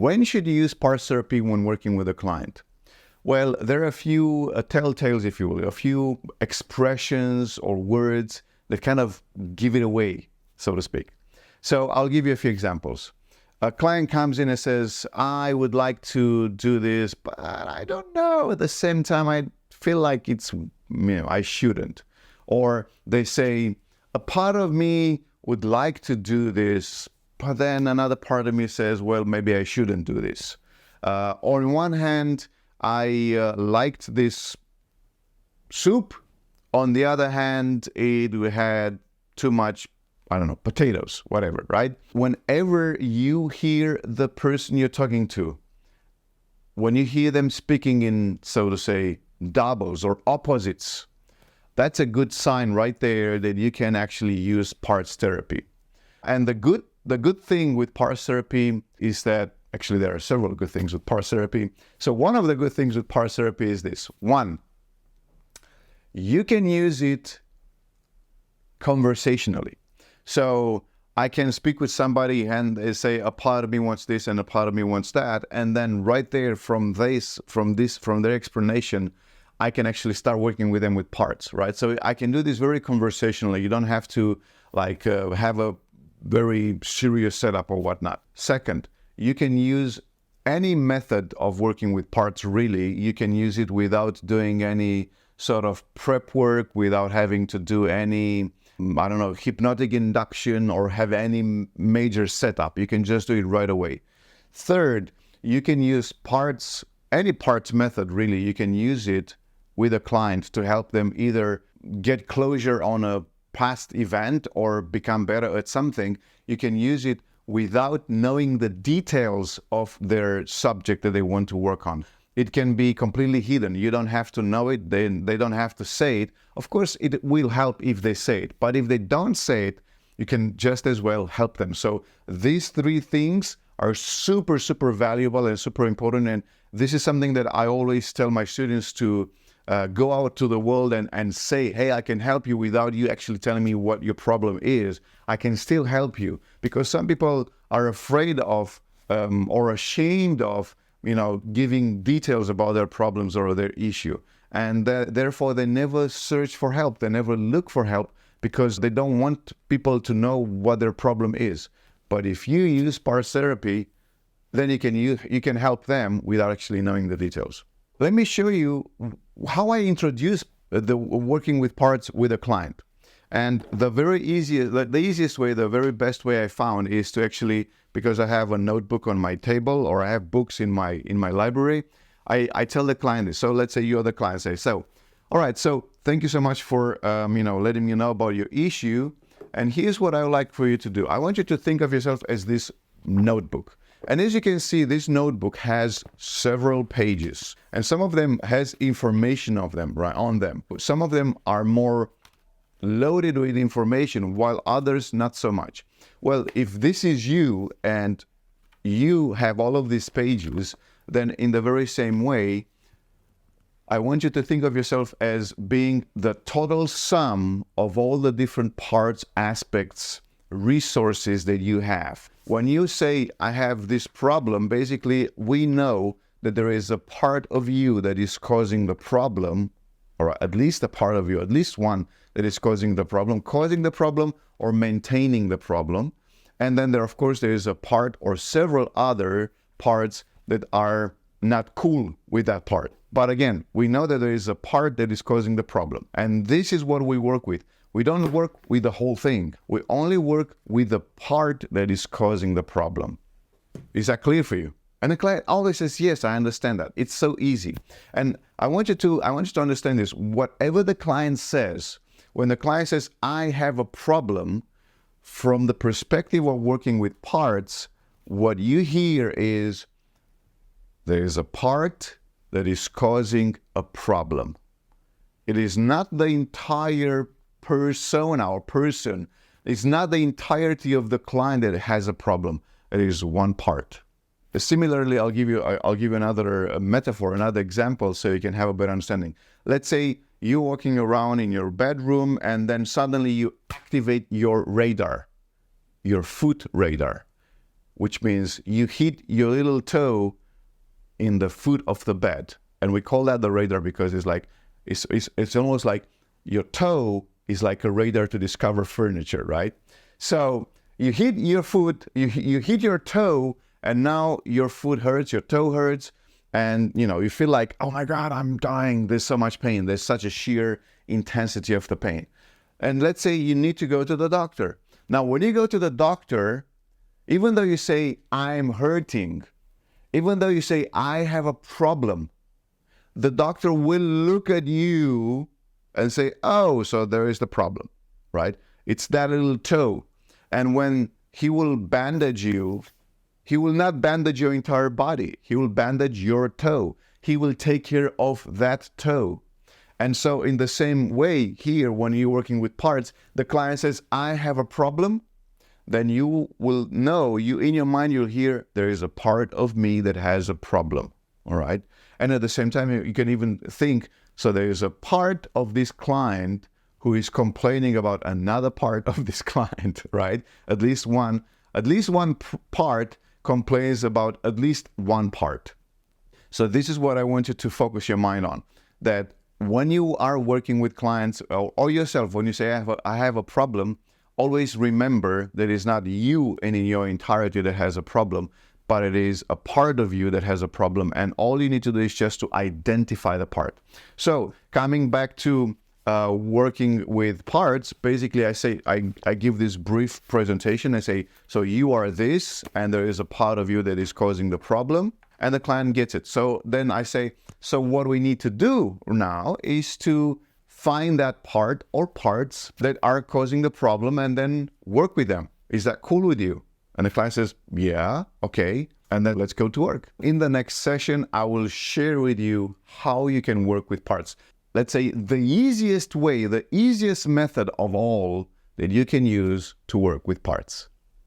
When should you use parts therapy when working with a client? Well, there are a few telltales, if you will, a few expressions or words that kind of give it away, so to speak. So I'll give you a few examples. A client comes in and says, I would like to do this, but I don't know. At the same time, I feel like I shouldn't. Or they say, a part of me would like to do this, but then another part of me says, well, maybe I shouldn't do this. On one hand, I liked this soup. On the other hand, it had too much, potatoes, whatever, right? Whenever you hear the person you're talking to, when you hear them speaking in, so to say, doubles or opposites, that's a good sign right there that you can actually use parts therapy. And the good thing with parts therapy is that, actually there are several good things with parts therapy. So one of the good things with parts therapy is this. One, you can use it conversationally. So I can speak with somebody and they say, a part of me wants this and a part of me wants that. And then right there from their explanation, I can actually start working with them with parts, right? So I can do this very conversationally. You don't have to have a very serious setup or whatnot. Second, you can use any method of working with parts, really. You can use it without doing any sort of prep work, without having to do any, hypnotic induction or have any major setup. You can just do it right away. Third, you can use parts, any parts method, really. You can use it with a client to help them either get closure on a past event or become better at something. You can use it without knowing the details of their subject that they want to work on. It can be completely hidden. You don't have to know it. They don't have to say it. Of course, it will help if they say it. But if they don't say it, you can just as well help them. So these three things are super, super valuable and super important. And this is something that I always tell my students to go out to the world and say, hey, I can help you without you actually telling me what your problem is. I can still help you, because some people are afraid of or ashamed of, giving details about their problems or their issue. And therefore, they never search for help. They never look for help because they don't want people to know what their problem is. But if you use parts therapy, then you can help them without actually knowing the details. Let me show you how I introduce the working with parts with a client. And the easiest way, the very best way I found is to actually, because I have a notebook on my table or I have books in my library, I tell the client this. So let's say you're the client, say, so, all right, so thank you so much for, letting me know about your issue. And here's what I would like for you to do. I want you to think of yourself as this notebook. And as you can see, this notebook has several pages, and some of them has information of them right on them. Some of them are more loaded with information, while others not so much. Well, if this is you and you have all of these pages, then in the very same way, I want you to think of yourself as being the total sum of all the different parts, aspects, resources that you have. When you say, I have this problem, basically, we know that there is a part of you that is causing the problem, or at least a part of you, at least one that is causing the problem or maintaining the problem. And then there is a part or several other parts that are not cool with that part. But again, we know that there is a part that is causing the problem. And this is what we work with. We don't work with the whole thing. We only work with the part that is causing the problem. Is that clear for you? And the client always says, yes, I understand that. It's so easy. And I want you to understand this. Whatever the client says, when the client says, I have a problem, from the perspective of working with parts, what you hear is, there is a part that is causing a problem. It is not the entire persona or person. It's not the entirety of the client that has a problem. It is one part. Similarly, I'll give you another metaphor, another example, so you can have a better understanding. Let's say you're walking around in your bedroom, and then suddenly you activate your radar, your foot radar. which means you hit your little toe in the foot of the bed. And we call that the radar because it's like, it's almost like your toe is like a radar to discover furniture, right? So you hit your foot, you hit your toe, and now your foot hurts, your toe hurts, and you feel like, oh my God, I'm dying. There's so much pain. There's such a sheer intensity of the pain. And let's say you need to go to the doctor. Now, when you go to the doctor, even though you say, I'm hurting, even though you say, I have a problem, the doctor will look at you and say, oh, so there is the problem, right? It's that little toe. And when he will bandage you, he will not bandage your entire body. He will bandage your toe. He will take care of that toe. And so in the same way here, when you're working with parts, the client says, I have a problem. Then you will know, in your mind, you'll hear, there is a part of me that has a problem, all right? And at the same time, you can even think, so there is a part of this client who is complaining about another part of this client, right? At least one part complains about at least one part. So this is what I want you to focus your mind on, that when you are working with clients or yourself, when you say, I have a problem, always remember that it's not you in your entirety that has a problem, but it is a part of you that has a problem. And all you need to do is just to identify the part. So coming back to working with parts, basically I give this brief presentation. I say, so you are this, and there is a part of you that is causing the problem, and the client gets it. So then I say, so what we need to do now is to find that part or parts that are causing the problem and then work with them. Is that cool with you? And the client says, yeah, okay. And then let's go to work. In the next session, I will share with you how you can work with parts. Let's say the easiest way, the easiest method of all that you can use to work with parts.